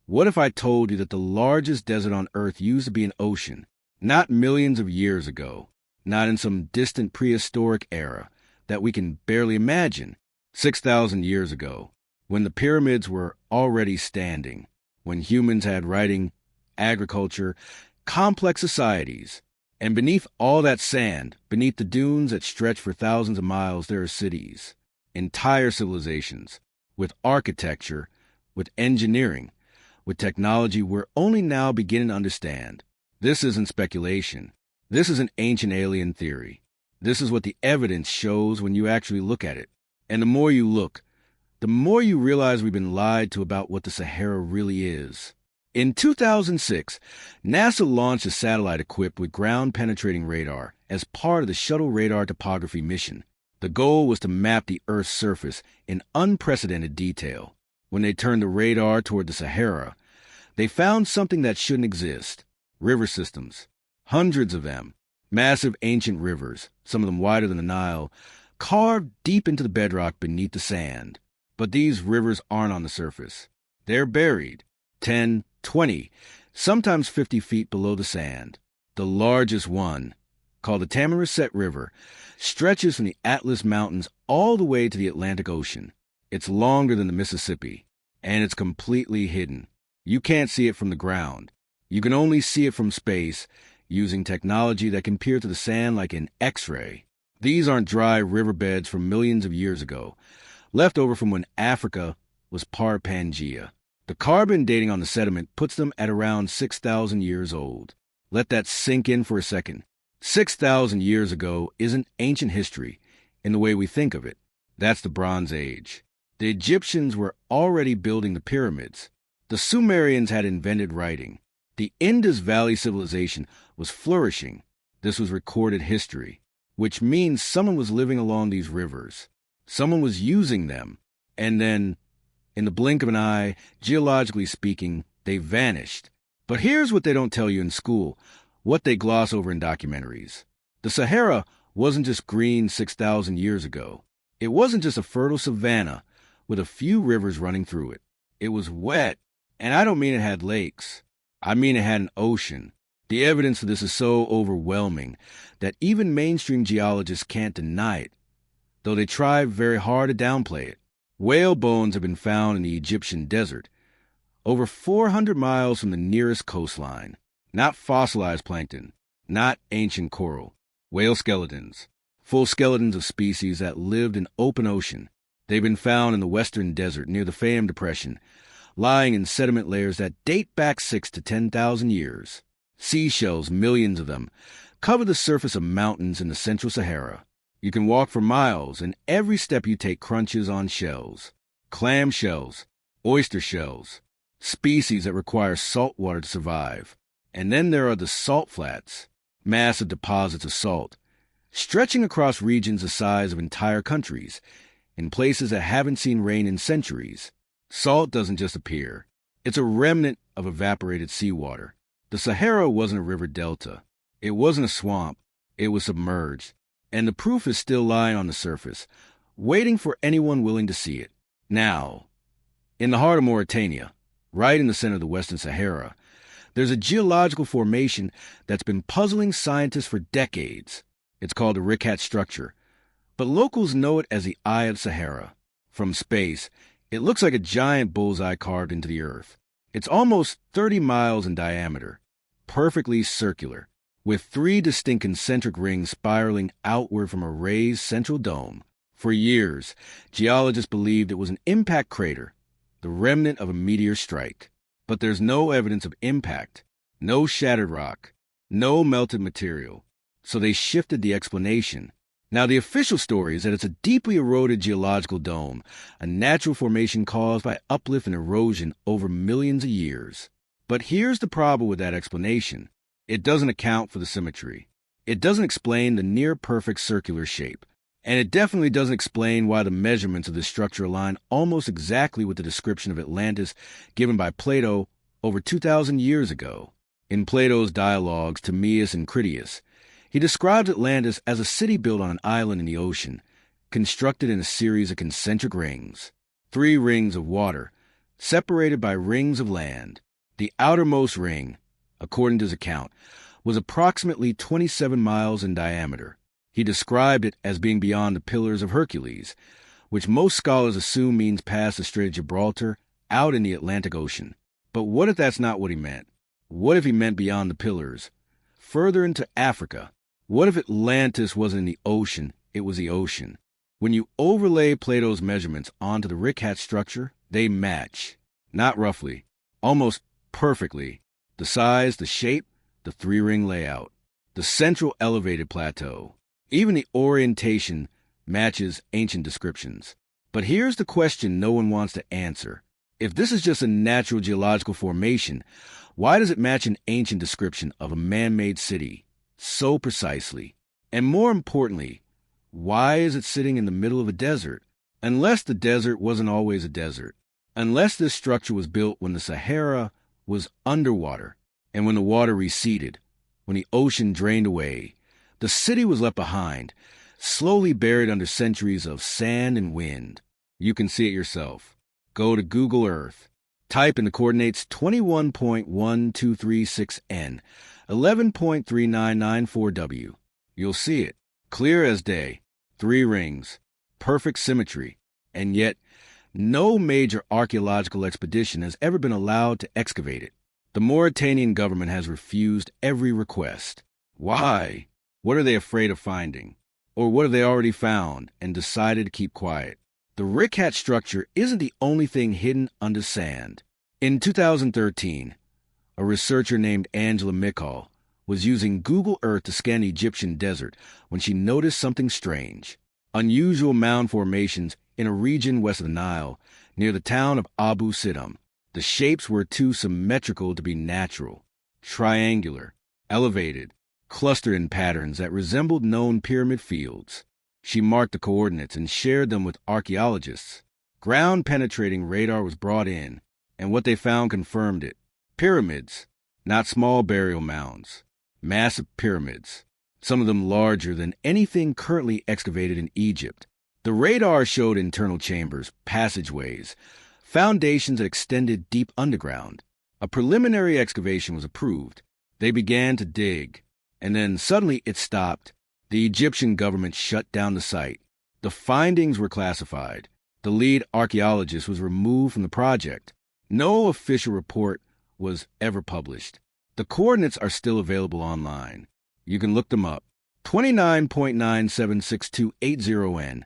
What if I told you that the largest desert on Earth used to be an ocean, not millions of years ago, not in some distant prehistoric era that we can barely imagine, 6,000 years ago, when the pyramids were already standing, when humans had writing, agriculture, complex societies, and beneath all that sand, beneath the dunes that stretch for thousands of miles, there are cities, entire civilizations, with architecture, with engineering, with technology we're only now beginning to understand. This isn't speculation. This is an ancient alien theory. This is what the evidence shows when you actually look at it. And the more you look, the more you realize we've been lied to about what the Sahara really is. In 2006, NASA launched a satellite equipped with ground-penetrating radar as part of the Shuttle Radar Topography mission. The goal was to map the Earth's surface in unprecedented detail. When they turned the radar toward the Sahara, they found something that shouldn't exist. River systems. Hundreds of them. Massive ancient rivers, some of them wider than the Nile, carved deep into the bedrock beneath the sand. But these rivers aren't on the surface. They're buried, 10, 20, sometimes 50 feet below the sand. The largest one, called the Tamaracet River, stretches from the Atlas Mountains all the way to the Atlantic Ocean. It's longer than the Mississippi, and it's completely hidden. You can't see it from the ground. You can only see it from space, using technology that can peer through the sand like an X-ray. These aren't dry riverbeds from millions of years ago, left over from when Africa was part Pangaea. The carbon dating on the sediment puts them at around 6,000 years old. Let that sink in for a second. 6,000 years ago isn't ancient history in the way we think of it. That's the Bronze Age. The Egyptians were already building the pyramids. The Sumerians had invented writing. The Indus Valley civilization was flourishing. This was recorded history, which means someone was living along these rivers. Someone was using them. And then, in the blink of an eye, geologically speaking, they vanished. But here's what they don't tell you in school, what they gloss over in documentaries. The Sahara wasn't just green 6,000 years ago. It wasn't just a fertile savanna with a few rivers running through it. It was wet, and I don't mean it had lakes. I mean it had an ocean. The evidence for this is so overwhelming that even mainstream geologists can't deny it, though they try very hard to downplay it. Whale bones have been found in the Egyptian desert, over 400 miles from the nearest coastline. Not fossilized plankton, not ancient coral. Whale skeletons, full skeletons of species that lived in open ocean. They've been found in the western desert near the Fayum Depression, lying in sediment layers that date back 6 to 10,000 years. Seashells, millions of them, cover the surface of mountains in the central Sahara. You can walk for miles, and every step you take crunches on shells. Clam shells, oyster shells, species that require salt water to survive. And then there are the salt flats, massive deposits of salt, stretching across regions the size of entire countries, in places that haven't seen rain in centuries. Salt doesn't just appear. It's a remnant of evaporated seawater. The Sahara wasn't a river delta. It wasn't a swamp. It was submerged. And the proof is still lying on the surface, waiting for anyone willing to see it. Now, in the heart of Mauritania, right in the center of the Western Sahara, there's a geological formation that's been puzzling scientists for decades. It's called the Richat Structure, but locals know it as the Eye of Sahara. From space, it looks like a giant bullseye carved into the earth. It's almost 30 miles in diameter, perfectly circular, with 3 distinct concentric rings spiraling outward from a raised central dome. For years, geologists believed it was an impact crater, the remnant of a meteor strike. But there's no evidence of impact, no shattered rock, no melted material. So they shifted the explanation. Now, the official story is that it's a deeply eroded geological dome, a natural formation caused by uplift and erosion over millions of years. But here's the problem with that explanation. It doesn't account for the symmetry. It doesn't explain the near-perfect circular shape. And it definitely doesn't explain why the measurements of this structure align almost exactly with the description of Atlantis given by Plato over 2,000 years ago. In Plato's dialogues Timaeus and Critias, he describes Atlantis as a city built on an island in the ocean, constructed in a series of concentric rings. 3 rings of water, separated by rings of land. The outermost ring, according to his account, was approximately 27 miles in diameter. He described it as being beyond the Pillars of Hercules, which most scholars assume means past the Strait of Gibraltar, out in the Atlantic Ocean. But what if that's not what he meant? What if he meant beyond the Pillars? Further into Africa? What if Atlantis wasn't in the ocean, it was the ocean? When you overlay Plato's measurements onto the Richat structure, they match. Not roughly, almost perfectly. The size, the shape, the three-ring layout. The central elevated plateau. Even the orientation matches ancient descriptions. But here's the question no one wants to answer. If this is just a natural geological formation, why does it match an ancient description of a man-made city so precisely? And more importantly, why is it sitting in the middle of a desert? Unless the desert wasn't always a desert. Unless this structure was built when the Sahara was underwater and when the water receded, when the ocean drained away, the city was left behind, slowly buried under centuries of sand and wind. You can see it yourself. Go to Google Earth. Type in the coordinates 21.1236N, 11.3994W. You'll see it. Clear as day. 3 rings. Perfect symmetry. And yet, no major archaeological expedition has ever been allowed to excavate it. The Mauritanian government has refused every request. Why? What are they afraid of finding? Or what have they already found and decided to keep quiet? The Richat structure isn't the only thing hidden under sand. In 2013, a researcher named Angela Michal was using Google Earth to scan the Egyptian desert when she noticed something strange. Unusual mound formations in a region west of the Nile, near the town of Abu Siddam. The shapes were too symmetrical to be natural. Triangular, elevated, clustered in patterns that resembled known pyramid fields. She marked the coordinates and shared them with archaeologists. Ground-penetrating radar was brought in, and what they found confirmed it. Pyramids, not small burial mounds. Massive pyramids, some of them larger than anything currently excavated in Egypt. The radar showed internal chambers, passageways, foundations that extended deep underground. A preliminary excavation was approved. They began to dig, and then suddenly it stopped. The Egyptian government shut down the site. The findings were classified. The lead archaeologist was removed from the project. No official report was ever published. The coordinates are still available online. You can look them up. 29.976280N,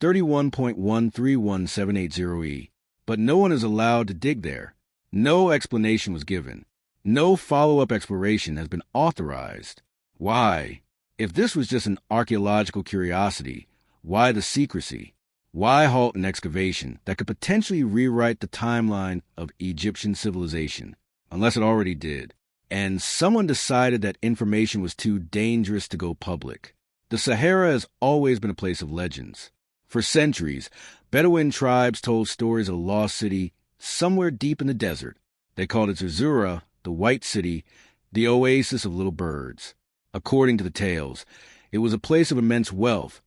31.131780E. But no one is allowed to dig there. No explanation was given. No follow-up exploration has been authorized. Why? If this was just an archaeological curiosity, why the secrecy? Why halt an excavation that could potentially rewrite the timeline of Egyptian civilization, unless it already did? And someone decided that information was too dangerous to go public. The Sahara has always been a place of legends. For centuries, Bedouin tribes told stories of a lost city somewhere deep in the desert. They called it Zerzura, the White City, the oasis of little birds. According to the tales, it was a place of immense wealth,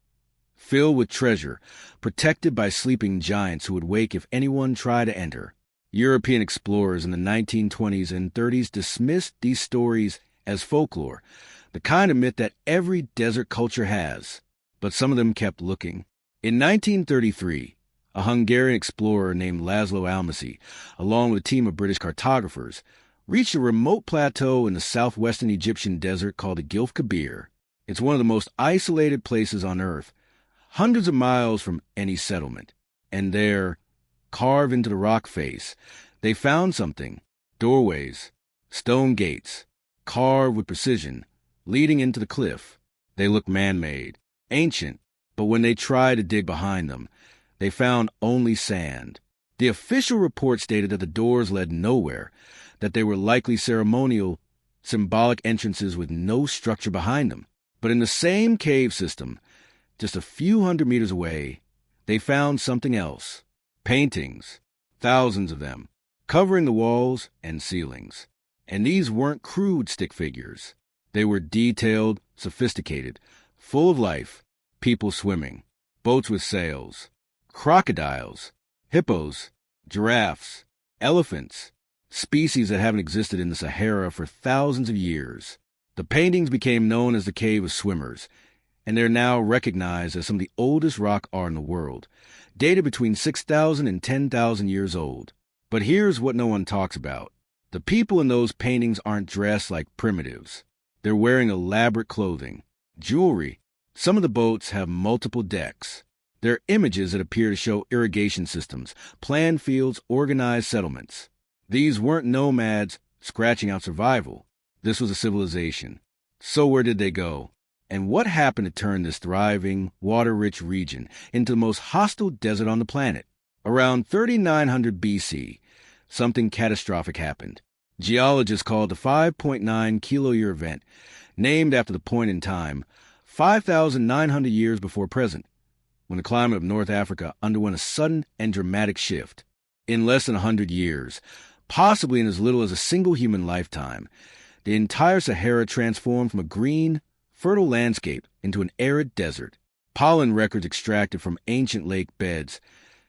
filled with treasure, protected by sleeping giants who would wake if anyone tried to enter. European explorers in the 1920s and 30s dismissed these stories as folklore, the kind of myth that every desert culture has. But some of them kept looking. In 1933, a Hungarian explorer named Laszlo Almasi, along with a team of British cartographers, reached a remote plateau in the southwestern Egyptian desert called the Gilf Kabir. It's one of the most isolated places on Earth, hundreds of miles from any settlement. And there, carved into the rock face, they found something. Doorways, stone gates, carved with precision, leading into the cliff. They looked man-made, ancient, but when they tried to dig behind them, they found only sand. The official report stated that the doors led nowhere, that they were likely ceremonial, symbolic entrances with no structure behind them. But in the same cave system, just a few hundred meters away, they found something else. Paintings, thousands of them, covering the walls and ceilings. And these weren't crude stick figures. They were detailed, sophisticated, full of life, people swimming, boats with sails, crocodiles, hippos, giraffes, Elephants, species that haven't existed in the Sahara for thousands of years. The paintings became known as the Cave of Swimmers, and they're now recognized as some of the oldest rock art in the world, dated between 6,000 and 10,000 years old. But here's what no one talks about. The people in those paintings aren't dressed like primitives. They're wearing elaborate clothing, jewelry. Some of the boats have multiple decks. There are images that appear to show irrigation systems, planned fields, organized settlements. These weren't nomads scratching out survival. This was a civilization. So where did they go? And what happened to turn this thriving, water-rich region into the most hostile desert on the planet? Around 3900 BC, something catastrophic happened. Geologists called the 5.9 kiloyear event, named after the point in time, 5,900 years before present, when the climate of North Africa underwent a sudden and dramatic shift. In less than 100 years, possibly in as little as a single human lifetime, the entire Sahara transformed from a green, fertile landscape into an arid desert. Pollen records extracted from ancient lake beds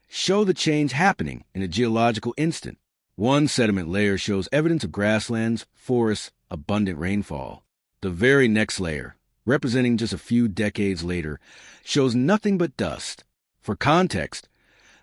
show the change happening in a geological instant. One sediment layer shows evidence of grasslands, forests, abundant rainfall. The very next layer, representing just a few decades later, shows nothing but dust. For context,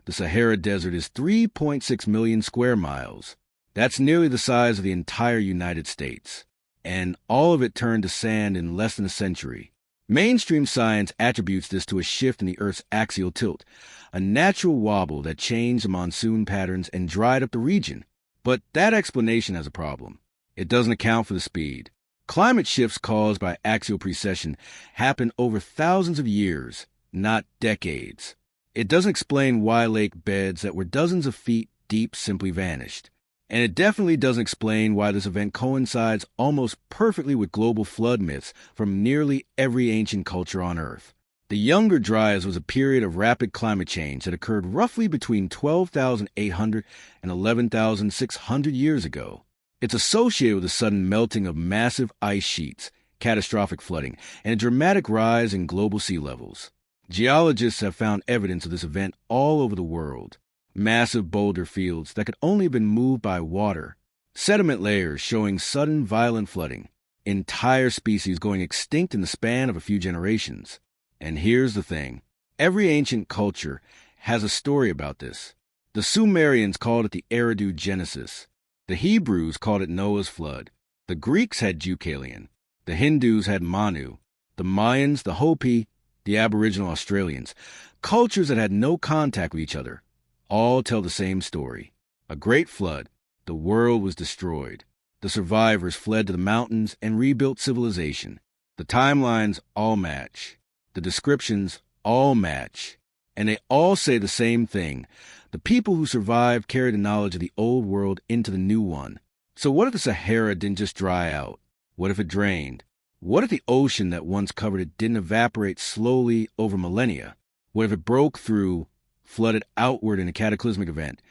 the Sahara Desert is 3.6 million square miles. That's nearly the size of the entire United States. And all of it turned to sand in less than a century. Mainstream science attributes this to a shift in the Earth's axial tilt, a natural wobble that changed the monsoon patterns and dried up the region. But that explanation has a problem. It doesn't account for the speed. Climate shifts caused by axial precession happen over thousands of years, not decades. It doesn't explain why lake beds that were dozens of feet deep simply vanished. And it definitely doesn't explain why this event coincides almost perfectly with global flood myths from nearly every ancient culture on Earth. The Younger Dryas was a period of rapid climate change that occurred roughly between 12,800 and 11,600 years ago. It's associated with the sudden melting of massive ice sheets, catastrophic flooding, and a dramatic rise in global sea levels. Geologists have found evidence of this event all over the world. Massive boulder fields that could only have been moved by water, sediment layers showing sudden violent flooding, entire species going extinct in the span of a few generations. And here's the thing. Every ancient culture has a story about this. The Sumerians called it the Eridu Genesis. The Hebrews called it Noah's flood. The Greeks had Deucalion. The Hindus had Manu. The Mayans, the Hopi, the Aboriginal Australians. Cultures that had no contact with each other. All tell the same story. A great flood. The world was destroyed. The survivors fled to the mountains and rebuilt civilization. The timelines all match. The descriptions all match. And they all say the same thing. The people who survived carried the knowledge of the old world into the new one. So what if the Sahara didn't just dry out? What if it drained? What if the ocean that once covered it didn't evaporate slowly over millennia? What if it broke through, flooded outward in a cataclysmic event,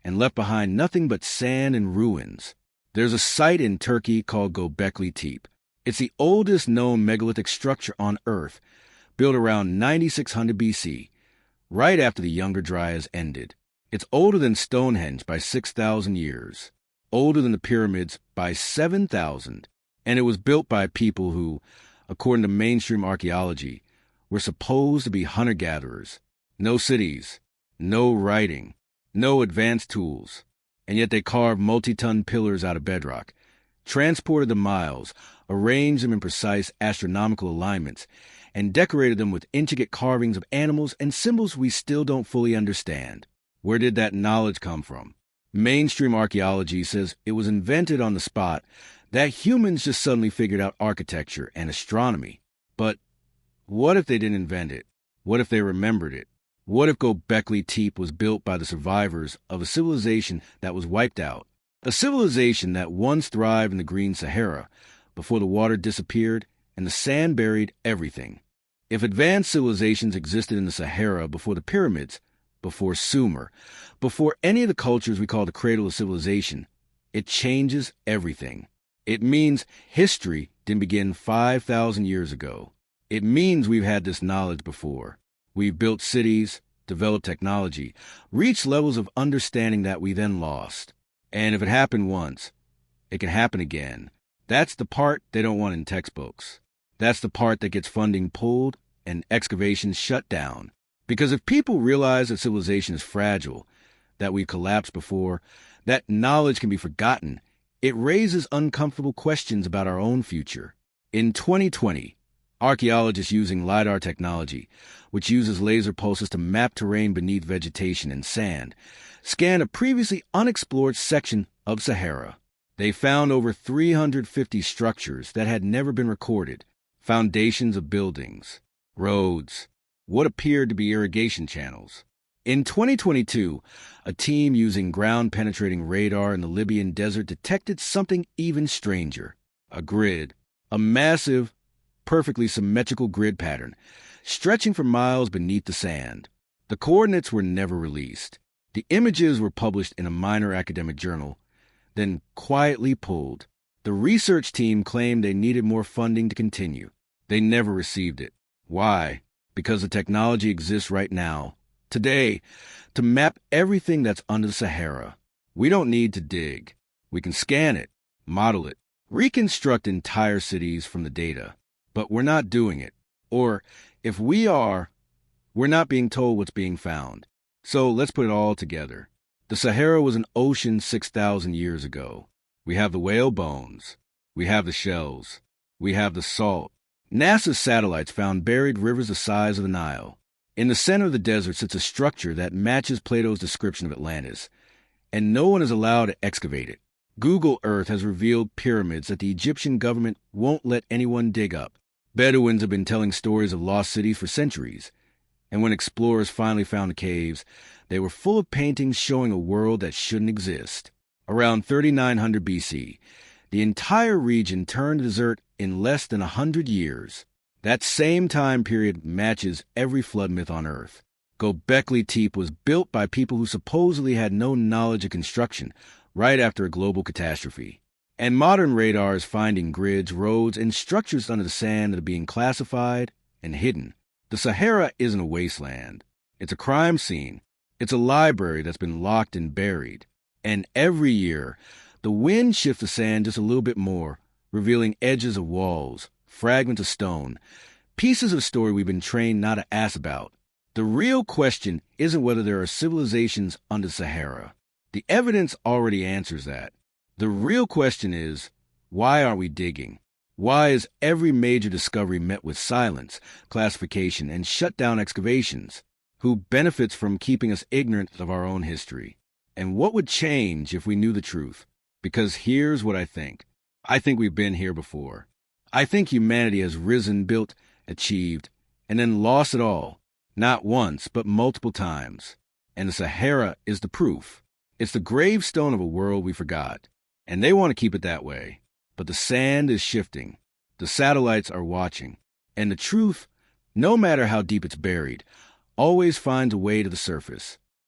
and left behind nothing but sand and ruins? There's a site in Turkey called Göbekli Tepe. It's the oldest known megalithic structure on Earth, built around 9600 BC, right after the Younger Dryas ended. It's older than Stonehenge by 6,000 years, older than the pyramids by 7,000, and it was built by people who, according to mainstream archaeology, were supposed to be hunter-gatherers. No cities, no writing, no advanced tools, and yet they carved multi-ton pillars out of bedrock, transported them miles, arranged them in precise astronomical alignments, and decorated them with intricate carvings of animals and symbols we still don't fully understand. Where did that knowledge come from? Mainstream archaeology says it was invented on the spot, that humans just suddenly figured out architecture and astronomy. But what if they didn't invent it? What if they remembered it? What if Göbekli Tepe was built by the survivors of a civilization that was wiped out? A civilization that once thrived in the Green Sahara before the water disappeared and the sand buried everything. If advanced civilizations existed in the Sahara before the pyramids, before Sumer, before any of the cultures we call the cradle of civilization, it changes everything. It means history didn't begin 5,000 years ago. It means we've had this knowledge before. We've built cities, developed technology, reached levels of understanding that we then lost. And if it happened once, it can happen again. That's the part they don't want in textbooks. That's the part that gets funding pulled and excavations shut down. Because if people realize that civilization is fragile, that we've collapsed before, that knowledge can be forgotten, it raises uncomfortable questions about our own future. In 2020, archaeologists using LiDAR technology, which uses laser pulses to map terrain beneath vegetation and sand, scanned a previously unexplored section of Sahara. They found over 350 structures that had never been recorded, foundations of buildings, roads, what appeared to be irrigation channels. In 2022, a team using ground-penetrating radar in the Libyan desert detected something even stranger. A grid, a massive, perfectly symmetrical grid pattern, stretching for miles beneath the sand. The coordinates were never released. The images were published in a minor academic journal, then quietly pulled. The research team claimed they needed more funding to continue. They never received it. Why? Because the technology exists right now, today, to map everything that's under the Sahara. We don't need to dig. We can scan it, model it, reconstruct entire cities from the data. But we're not doing it. Or, if we are, we're not being told what's being found. So let's put it all together. The Sahara was an ocean 6,000 years ago. We have the whale bones. We have the shells. We have the salt. NASA's satellites found buried rivers the size of the Nile. In the center of the desert sits a structure that matches Plato's description of Atlantis, and no one is allowed to excavate it. Google Earth has revealed pyramids that the Egyptian government won't let anyone dig up. Bedouins have been telling stories of lost cities for centuries, and when explorers finally found the caves, they were full of paintings showing a world that shouldn't exist. Around 3900 BC, the entire region turned desert in less than 100 years. That same time period matches every flood myth on Earth. Göbekli Tepe was built by people who supposedly had no knowledge of construction right after a global catastrophe. And modern radar is finding grids, roads, and structures under the sand that are being classified and hidden. The Sahara isn't a wasteland. It's a crime scene. It's a library that's been locked and buried. And every year, the wind shifts the sand just a little bit more, revealing edges of walls, fragments of stone, pieces of story we've been trained not to ask about. The real question isn't whether there are civilizations under Sahara. The evidence already answers that. The real question is, why aren't we digging? Why is every major discovery met with silence, classification, and shut down excavations? Who benefits from keeping us ignorant of our own history? And what would change if we knew the truth? Because here's what I think. I think we've been here before. I think humanity has risen, built, achieved, and then lost it all. Not once, but multiple times. And the Sahara is the proof. It's the gravestone of a world we forgot. And they want to keep it that way. But the sand is shifting. The satellites are watching. And the truth, no matter how deep it's buried, always finds a way to the surface.